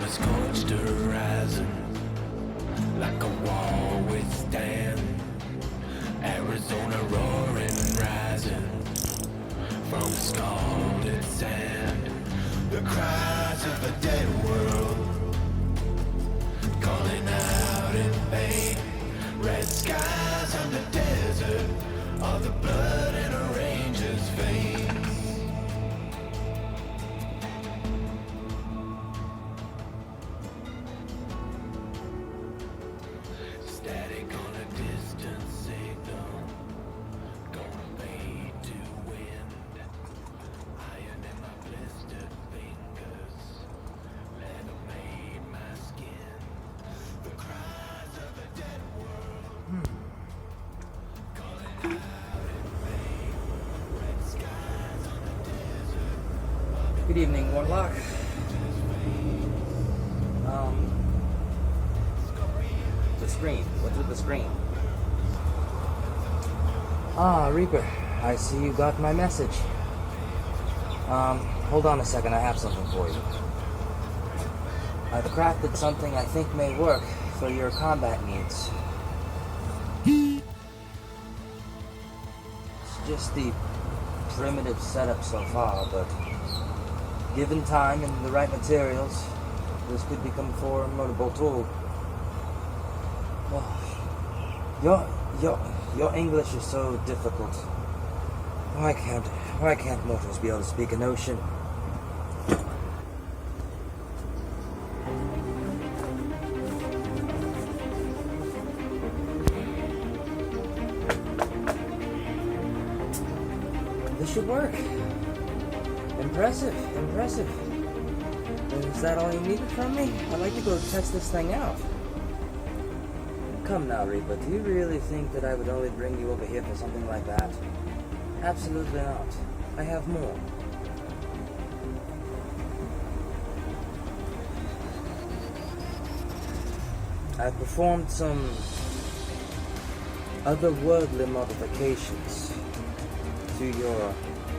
scorched horizon, like a wall withstand. Arizona roaring, rising from scalded sand. The cries of a dead world, calling out in pain. Red skies on the desert, all the blood in a ranger's veins. Static on a distant signal, going way to wind. Iron in my blistered fingers, leather made my skin. The cries of a dead world, calling out in vain. Red skies on the desert. Good evening, Warlock. The screen. What's with the screen? Ah, Reaper. I see you got my message. Hold on a second. I have something for you. I've crafted something I think may work for your combat needs. It's just the primitive setup so far, but given time and the right materials, this could become a formidable tool. Your English is so difficult. Why can't mortals be able to speak an ocean? This should work. Impressive. Is that all you needed from me? I'd like to go test this thing out. Come now, Reaper, do you really think that I would only bring you over here for something like that? Absolutely not. I have more. I've performed some otherworldly modifications to your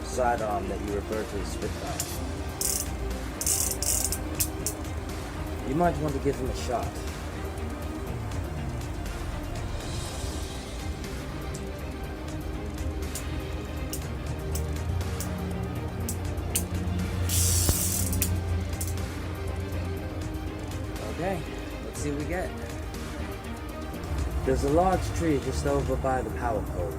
sidearm that you refer to as Spitfire. You might want to give him a shot. Okay, let's see what we get. There's a large tree just over by the power pole.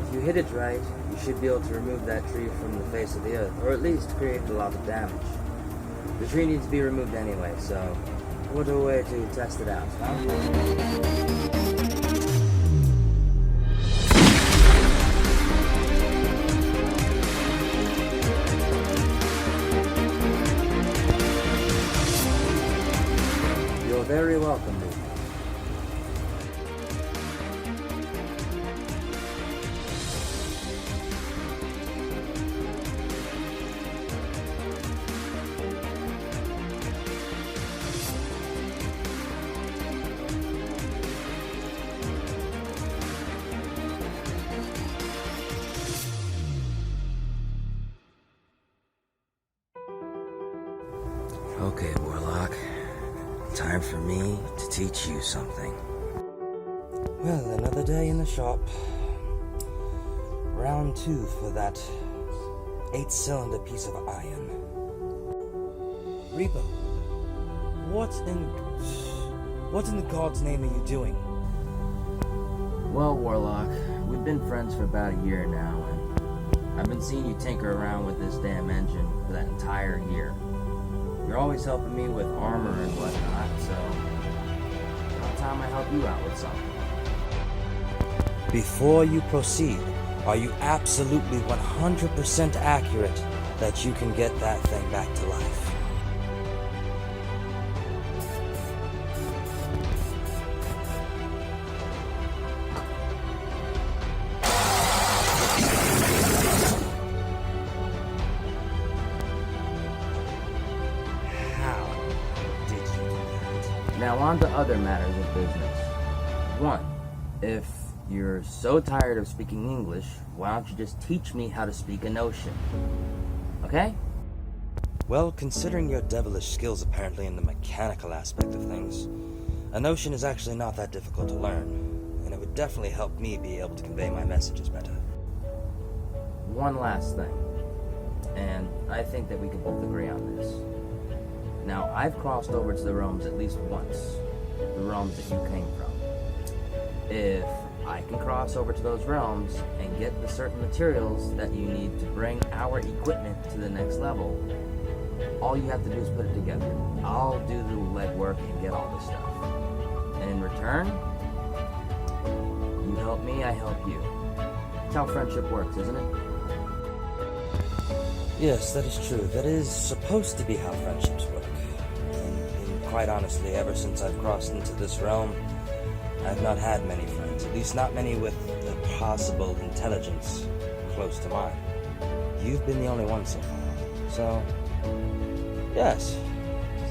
If you hit it right, you should be able to remove that tree from the face of the earth, or at least create a lot of damage. The tree needs to be removed anyway, so what a way to test it out, huh? You're very welcome, Luke. Okay, Warlock. Time for me to teach you something. Well, another day in the shop. Round 2 for that 8-cylinder piece of iron. Reaper, what in the God's name are you doing? Well, Warlock, we've been friends for about a year now, and I've been seeing you tinker around with this damn engine for that entire year. You're always helping me with armor and whatnot, so about time I help you out with something. Before you proceed, are you absolutely 100% accurate that you can get that thing back to life? Now on to other matters of business. 1. If you're so tired of speaking English, why don't you just teach me how to speak Enochian? Okay? Well, considering your devilish skills apparently in the mechanical aspect of things, a notion is actually not that difficult to learn, and it would definitely help me be able to convey my messages better. One last thing, and I think that we can both agree on this. Now, I've crossed over to the realms at least once, the realms that you came from. If I can cross over to those realms and get the certain materials that you need to bring our equipment to the next level, all you have to do is put it together. I'll do the legwork and get all this stuff. And in return, you help me, I help you. That's how friendship works, isn't it? Yes, that is true. That is supposed to be how friendships work. And quite honestly, ever since I've crossed into this realm, I've not had many friends. At least not many with the possible intelligence close to mine. You've been the only one so far. So, yes,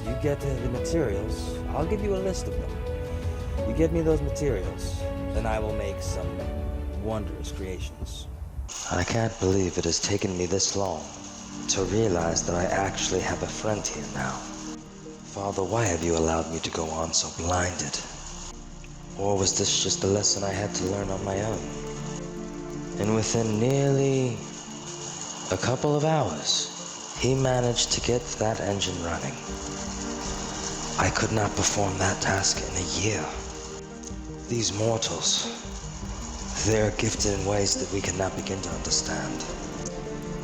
you get the materials. I'll give you a list of them. You get me those materials, then I will make some wondrous creations. I can't believe it has taken me this long to realize that I actually have a friend here now. Father, why have you allowed me to go on so blinded? Or was this just a lesson I had to learn on my own? And within nearly a couple of hours, he managed to get that engine running. I could not perform that task in a year. These mortals, they're gifted in ways that we cannot begin to understand.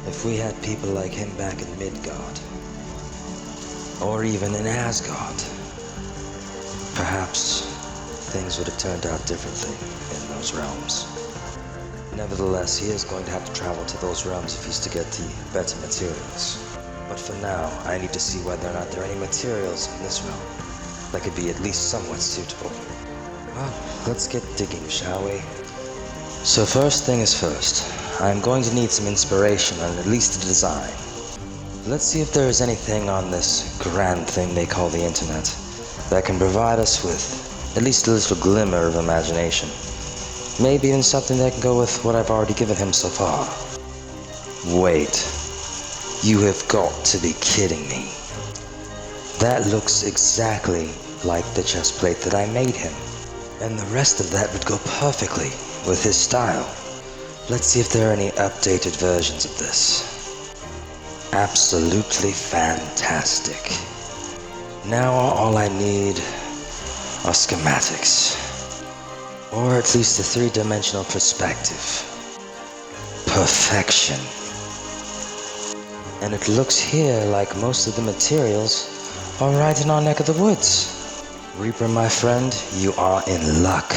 If we had people like him back in Midgard, or even in Asgard, perhaps things would have turned out differently in those realms. Nevertheless, he is going to have to travel to those realms if he's to get the better materials. But for now, I need to see whether or not there are any materials in this realm that could be at least somewhat suitable. Well, let's get digging, shall we? So first thing is first, I'm going to need some inspiration on at least a design. Let's see if there is anything on this grand thing they call the internet that can provide us with at least a little glimmer of imagination. Maybe even something that can go with what I've already given him so far. Wait, you have got to be kidding me. That looks exactly like the chest plate that I made him. And the rest of that would go perfectly with his style. Let's see if there are any updated versions of this. Absolutely fantastic. Now all I need are schematics. Or at least a three-dimensional perspective. Perfection. And it looks here like most of the materials are right in our neck of the woods. Reaper, my friend, you are in luck.